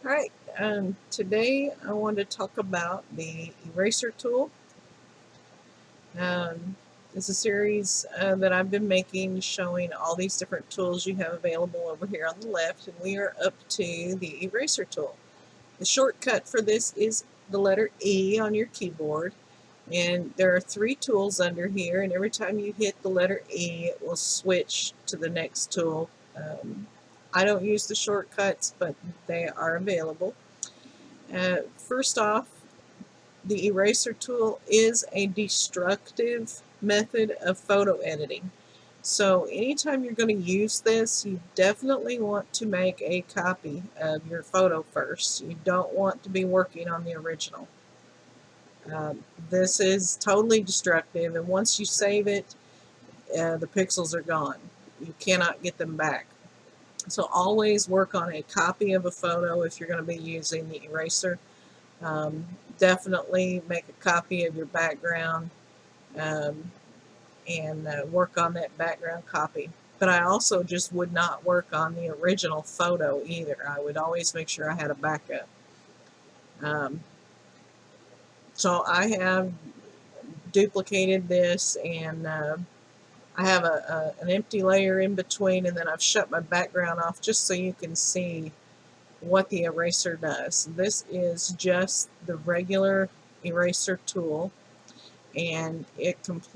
Alright, today I want to talk about the eraser tool. It's a series that I've been making showing all these different tools you have available over here on the left, and we are up to the eraser tool. The shortcut for this is the letter E on your keyboard, and there are three tools under here, and every time you hit the letter E it will switch to the next tool. I don't use the shortcuts, but they are available. First off, the eraser tool is a destructive method of photo editing. So anytime you're going to use this, you definitely want to make a copy of your photo first. You don't want to be working on the original. This is totally destructive, and once you save it, the pixels are gone. You cannot get them back. So always work on a copy of a photo if you're going to be using the eraser. Definitely make a copy of your background and work on that background copy. But I also just would not work on the original photo either. I would always make sure I had a backup. So I have duplicated this, and I have an empty layer in between, and then I've shut my background off just so you can see what the eraser does. This is just the regular eraser tool, and it just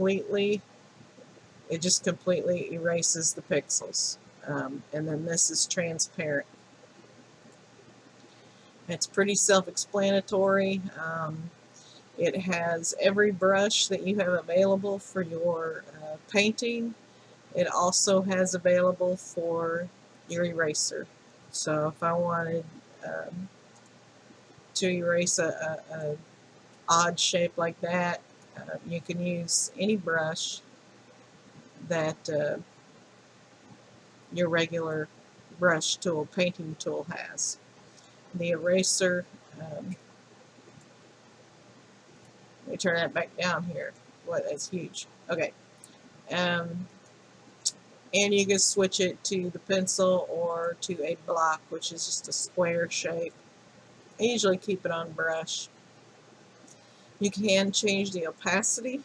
completely erases the pixels. And then this is transparent. It's pretty self-explanatory. It has every brush that you have available for your painting. It also has available for your eraser. So if I wanted to erase a odd shape like that, you can use any brush that your regular brush tool, painting tool has. The eraser, let me turn that back down here. Boy, that's huge. Okay. And you can switch it to the pencil or to a block, which is just a square shape. I usually keep it on brush. You can change the opacity.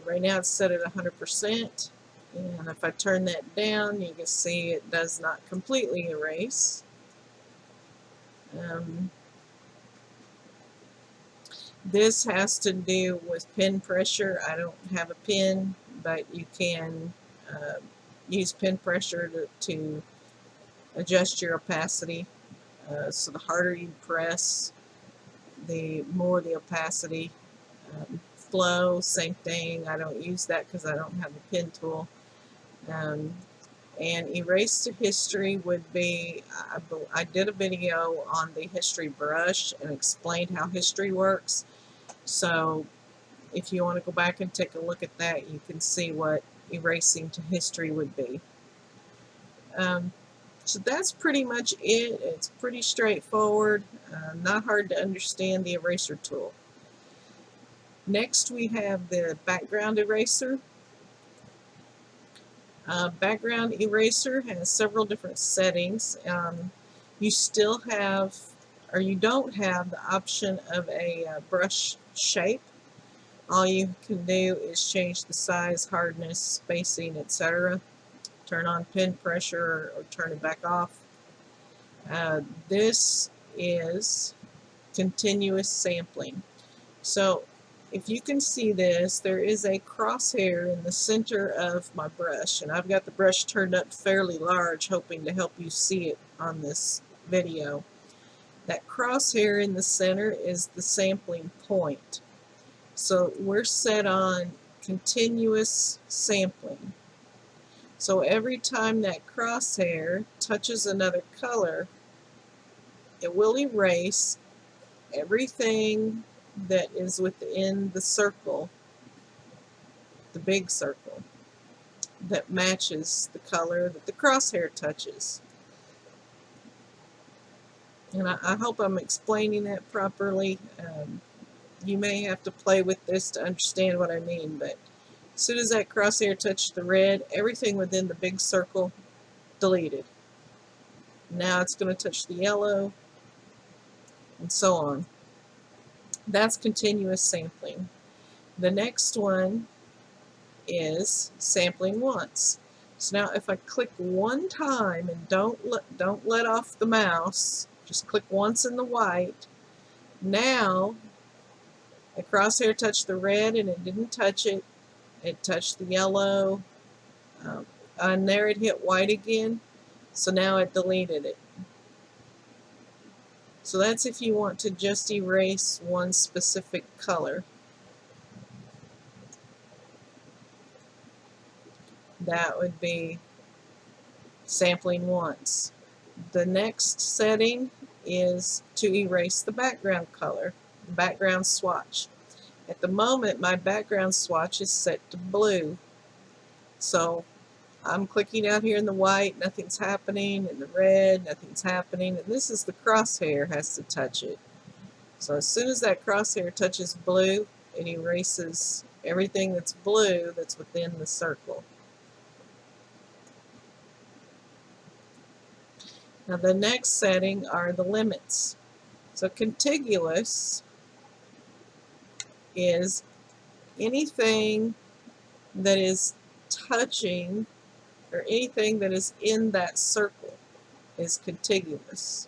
Right now it's set at 100%, and if I turn that down, you can see it does not completely erase. This has to do with pen pressure. I don't have a pen, but you can use pen pressure to adjust your opacity. So the harder you press, the more the opacity. Flow, same thing. I don't use that because I don't have a pen tool. And erase to history would be, I did a video on the history brush and explained how history works. So if you want to go back and take a look at that, you can see what erasing to history would be. So that's pretty much it. It's pretty straightforward, not hard to understand the eraser tool. Next we have the background eraser. Background eraser has several different settings. You still have, or you don't have, the option of a brush shape. All you can do is change the size, hardness, spacing, etc. Turn on pen pressure or turn it back off. This is continuous sampling. So if you can see this, there is a crosshair in the center of my brush, and I've got the brush turned up fairly large, hoping to help you see it on this video. That crosshair in the center is the sampling point. So we're set on continuous sampling. So every time that crosshair touches another color, it will erase everything that is within the circle, the big circle, that matches the color that the crosshair touches. And I hope I'm explaining that properly. You may have to play with this to understand what I mean, but as soon as that crosshair touched the red, everything within the big circle deleted. Now it's going to touch the yellow, and so on. That's continuous sampling. The next one is sampling once. So now if I click one time and don't let off the mouse, just click once in the white, now the crosshair touched the red and it didn't touch it. It touched the yellow, and there it hit white again, so now it deleted it. So that's if you want to just erase one specific color. That would be sampling once. The next setting is to erase the background color, the background swatch. At the moment, my background swatch is set to blue. So I'm clicking out here in the white, nothing's happening, in the red, nothing's happening, and this is the crosshair has to touch it. So as soon as that crosshair touches blue, it erases everything that's blue that's within the circle. Now the next setting are the limits. So contiguous is anything that is touching or anything that is in that circle is contiguous.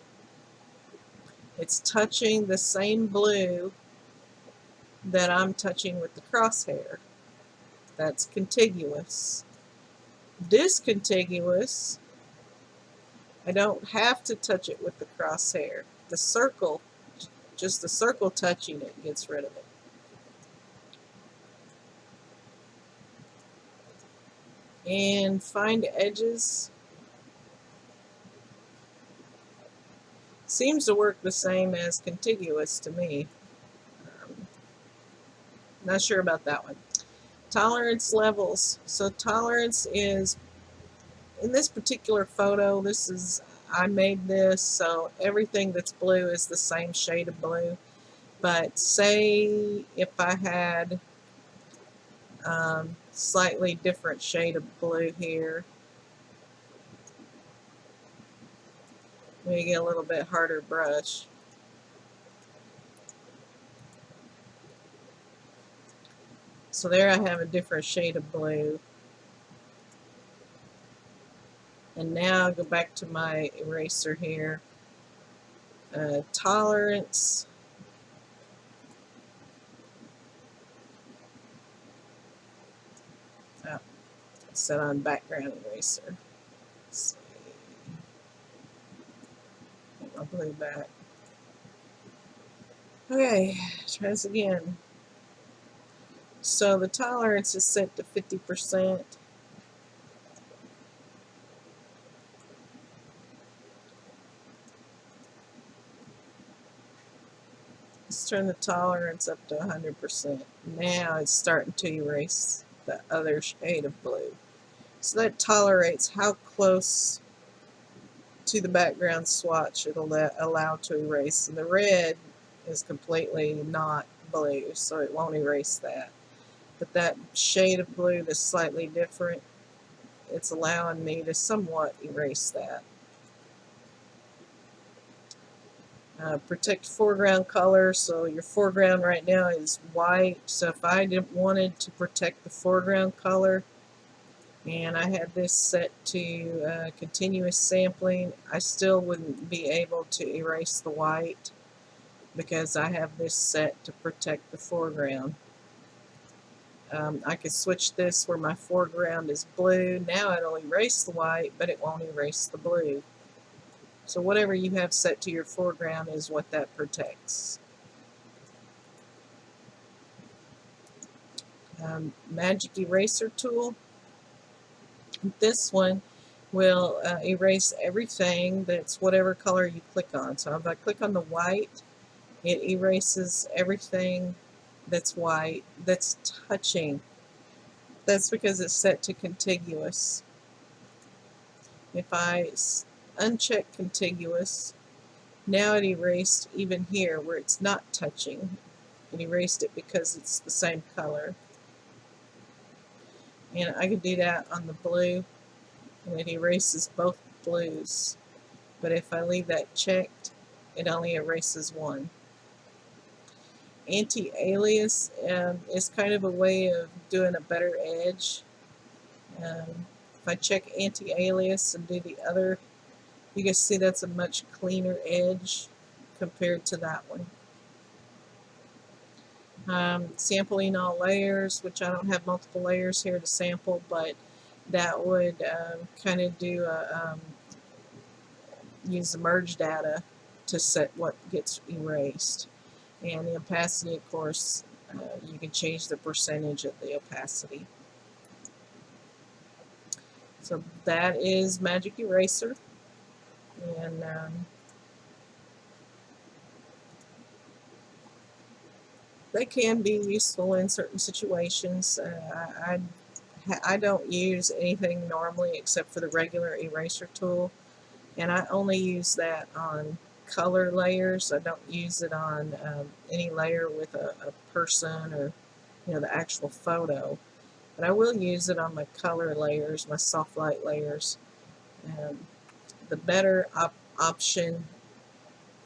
It's touching the same blue that I'm touching with the crosshair. That's contiguous. Discontiguous, I don't have to touch it with the crosshair. The circle, just the circle touching it gets rid of it. And find edges. Seems to work the same as contiguous to me. Not sure about that one. Tolerance levels. So tolerance is, in this particular photo, I made this, so everything that's blue is the same shade of blue. But say if I had slightly different shade of blue here, let me get a little bit harder brush. So there I have a different shade of blue. And now I'll go back to my eraser here. Tolerance. Oh, set on background eraser. Let's see. Get my blue back. Okay, try this again. So the tolerance is set to 50%. Let's turn the tolerance up to 100%. Now it's starting to erase the other shade of blue. So that tolerates how close to the background swatch it'll allow to erase. And the red is completely not blue, so it won't erase that. But that shade of blue that's slightly different, it's allowing me to somewhat erase that. Protect foreground color, so your foreground right now is white, so if I wanted to protect the foreground color and I had this set to continuous sampling, I still wouldn't be able to erase the white because I have this set to protect the foreground. I could switch this where my foreground is blue. Now it'll erase the white, but it won't erase the blue. So whatever you have set to your foreground is what that protects. Magic eraser tool. This one will erase everything that's whatever color you click on. So if I click on the white, it erases everything that's white that's touching. That's because it's set to contiguous. If I uncheck contiguous, now it erased even here where it's not touching. It erased it because it's the same color. And I can do that on the blue, and it erases both blues but if I leave that checked, it only erases one. Anti-alias is kind of a way of doing a better edge. If I check anti-alias and do the other, you can see that's a much cleaner edge compared to that one. Sampling all layers, which I don't have multiple layers here to sample, but that would kind of do use the merge data to set what gets erased. And the opacity, of course, you can change the percentage of the opacity. So that is Magic Eraser. And they can be useful in certain situations. I don't use anything normally except for the regular eraser tool, and I only use that on color layers. I don't use it on any layer with a person or the actual photo, but I will use it on my color layers, my soft light layers. The better option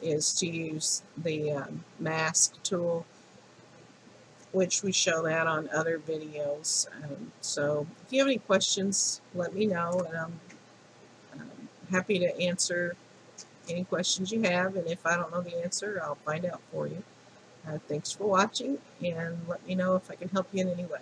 is to use the mask tool, which we show that on other videos. So if you have any questions, let me know, and I'm happy to answer any questions you have, and if I don't know the answer, I'll find out for you. Thanks for watching, and let me know if I can help you in any way.